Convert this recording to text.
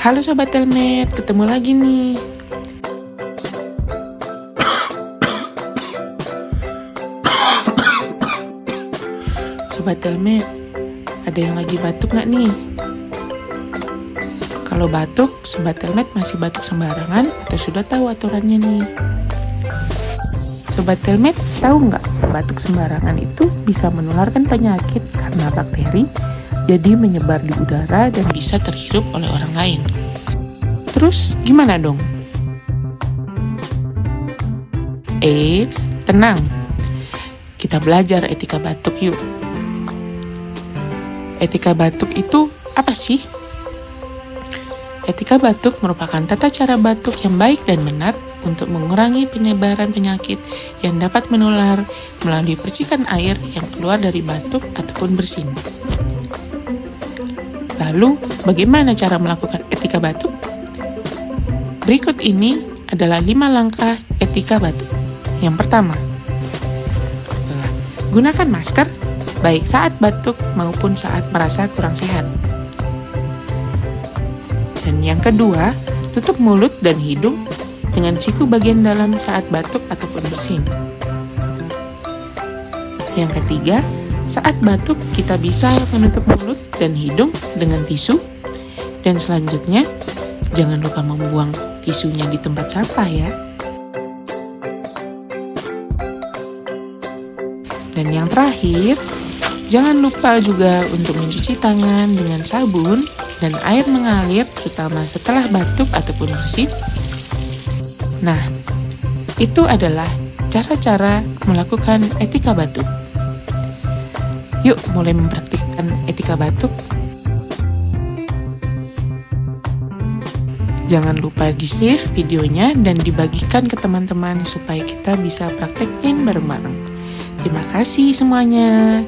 Halo Sobat Telmed, ketemu lagi nih. Sobat Telmed, ada yang lagi batuk nggak nih? Kalau batuk, Sobat Telmed masih batuk sembarangan atau sudah tahu aturannya nih? Sobat Telmed, tahu nggak batuk sembarangan itu bisa menularkan penyakit karena bakteri, jadi menyebar di udara dan bisa terhirup oleh orang lain. Terus gimana dong? Eits, tenang. Kita belajar etika batuk yuk. Etika batuk itu apa sih? Etika batuk merupakan tata cara batuk yang baik dan benar untuk mengurangi penyebaran penyakit yang dapat menular melalui percikan air yang keluar dari batuk ataupun bersin. Lalu, bagaimana cara melakukan etika batuk? Berikut ini adalah 5 langkah etika batuk. Yang pertama, gunakan masker baik saat batuk maupun saat merasa kurang sehat. Dan yang kedua, tutup mulut dan hidung dengan siku bagian dalam saat batuk ataupun bersin. Yang ketiga, saat batuk kita bisa menutup mulut dan hidung dengan tisu. Dan selanjutnya, jangan lupa membuang tisunya di tempat sampah ya. Dan yang terakhir, jangan lupa juga untuk mencuci tangan dengan sabun dan air mengalir terutama setelah batuk ataupun bersin. Nah, itu adalah cara-cara melakukan etika batuk. Yuk mulai mempraktikkan etika batuk. Jangan lupa di-save videonya dan dibagikan ke teman-teman supaya kita bisa praktekin bareng-bareng. Terima kasih semuanya.